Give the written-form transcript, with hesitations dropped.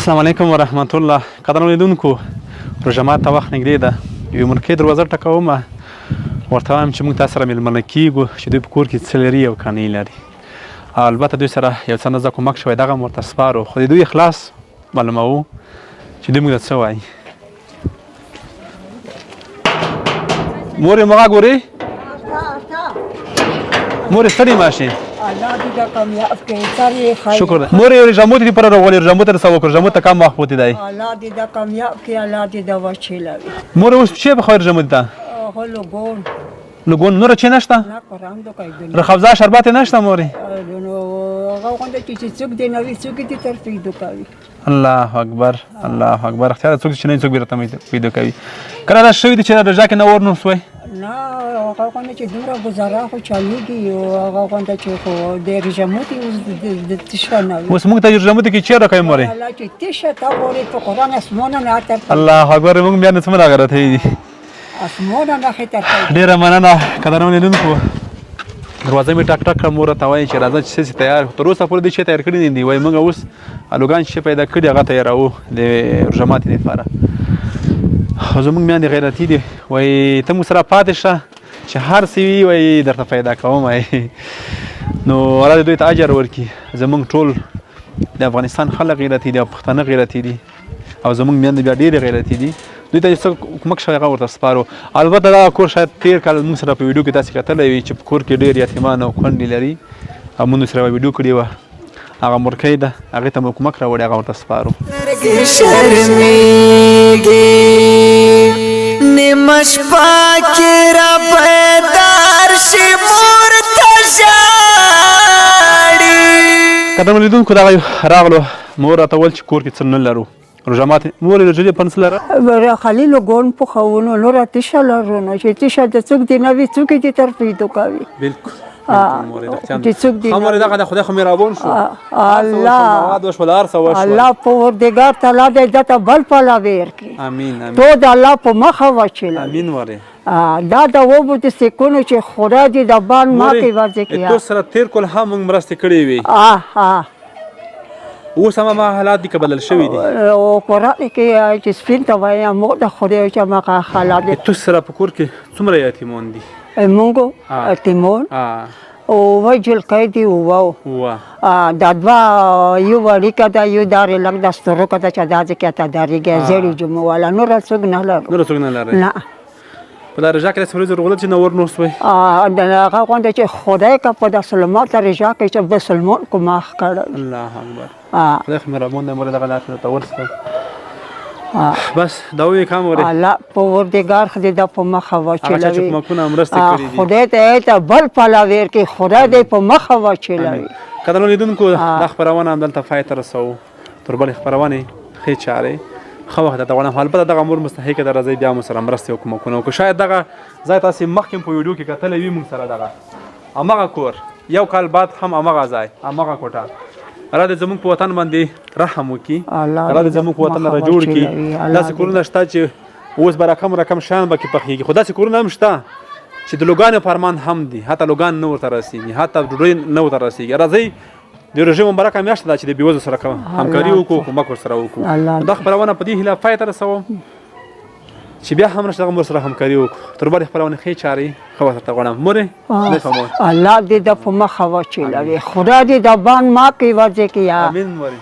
السلام علیکم ورحمت الله. قدرمنو لیدونکو، روژه مات ته وخت نږدې ده. یوې مرکې دروازه ټکومه، ورته وایم چې موږ تاسو سره میلمانه کیږو چې دوی په کور کې څه لري او کانې لري. البته دوی سره یو څه اندازه کومک شوی، دغه هم ورته سپارو، خو د دوی اخلاص معلوموو چې دوی موږ ته څه وایي. مورې مغا ګورې، مورې ستړې ماشې. الله دې دا کامیاب کړي، سر یې خیر. شکر ده مورې. رژامو دې پر راغولې، رژامو ته څه وکړو؟ رژامو ته کم وخت پاتې دی. الله دې دا کامیاب کړي، الله دې دا وچلوي. مورې اوس چې په خیر رژامو ته هلو ګون لګون نور چې نشته، نه قرآن دو کوي رخوزه شربت نشته مورې. نو هغه غونډه چې څوک دې نه وي څوک دې ترفیع دو کوي. الله اکبر، الله اکبر. اختیار څوک چې نه څوک بیرته پیدا کوي. کله دا شوی دی چې رژا کې نه ور نو سوی نه هغه غونډه چې دومره گزاره خو چاليږي، هغه غونډه چې خو د رژاموتي د تشنه اوس موږ ته رژاموتي کې چیرې کوي مورې. الله چې تشه تا وره په قرآن اسمانه نه تر. الله اکبر. موږ بیا نه څومره غلطه دي، اسمانه نه خطر. ډیره مننه قدرمن لیدونکو. دروازه مې ټک ټک کړه، مور ته وایي چې راځه چې څه تیار. تر اوسه پورې دې شی تیار کړي نه دي. وایي موږ اوس الوګان چې پیدا کړي هغه تیاروو د روژه ماتي لپاره. خو زموږ میندې غیرتي دي، وایي ته موږ سره پاتې شه چې هر څه وي وایي درته پیدا کوم. نو الله دې دوی ته اجر ورکړي. زموږ ټول د افغانستان خلک غیرتي دي او پښتانه غیرتي دي او زموږ میندې بیا ډېرې غیرتي دي. دوی ته څه کومک شوی هغه ورته سپارو. البته دا کور شاید تېر کال موږ سره په ویډیو کې تاسې کتلی وي چې په کور کې ډېر یتیمان او کونډې لري او موږ سره یوه ویډیو کړې وه. هغه مورکۍ ده، هغې ته مو کومک راوړی، هغه ورته سپارو. شرمېږي نیمه شپه کې را بیدار شي مور ته ژاړي. قدرمنو لیدونکو، دغه راغلو، مور راته ویل چې کور کې څه نه لرو. روژه ماتې مورې روژه دې پنس لره خلیل ګون پخوونو نور تشه لرونو چې تشه د څوک دی نه وي څوک دې ترفیع دو کوي. بالکل چې څوک دی مورې دغه د خدای خو مهربان شو. الله په وردګار تعالی دې دته بل پلا ویر کی. امین امین. تو د الله په مخه وچل. امین مورې. دا د وبو د سکونو چې خدا دې د بان ما کې ورځي کیا. تو سره تیر کول هم موږ مرسته کړې وي. اوس هم حالات دي که بدل شوي دي. او قرآن کې چې سپین ته وایي مو د خدای چې هغه حالات دي. تو سره په کور کې څومره یتیمان دي؟ مونږ یتیمان او وجل قیدی وو دا دوا یو وړیکه دا یو دارې لږ د سترو کده چې دا ځکه ته دارېږي زړې جمعه والا نور څوک نه لرو. نور څوک نه لري؟ نه. په دا رژا کې داسې ورځې ورغله چې نه ور نو سوی؟ هغه غونډه چې خدای که په د سلمات رژا کې چې به سلمان کوماخ کړی. الله اکبر. خدای خو مهربان دی مورې، دغه لاسونه ته ورسوه. بس دا وایي کا مورې. الله په وردګار خدای دا په مخه واچوي. هغه چې کومکونه مرسته کړي دي خدای ته بل پلا ویر کې خدای دې په مخه واچوي. قدرمنو لیدونکو، دا خپرونه همدلته پای ته رسوو. تر بلې خپرونې ښې چارې ښه وخت درته غواړم. البته دغه مور مستحقه ده، راځئ بیا مو سره مرستې او کومکونه وکړو. شاید دغه ځای تاسې مخکې په ویډیو کې کتلی وي موږ سره دغه همغه کور یو کال بعد هم همغه ځای همغه کوټه. الله دې زموږ په وطن باندې رحم وکړي، الله دې زموږ په وطن را جوړ کړي. داسې کورونه شته چې اوس به رقم شیان به کې پخېږي، خو داسې کورونه هم شته چې د لوګانو په ارمان هم دي، حتی لوګان نه ورته رسېږي، حتی ډوډۍ نه ورته رسېږي. راځئ د روژې مبارکه میاشت ده چې د بېوزلو سره همکاري وکړو، کومک ورسره وکړو. دا خپرونه په دې هیله پای ته رسوم چې بیا هم راشي دغه مور سره همکاري وکړو. تر بلې خپرونې ښې چارې ښه وخت درته غواړم. مورې الله دې د په مخه واچوي، خدا دې د بان ما کې ورځي کیا. امین مورې.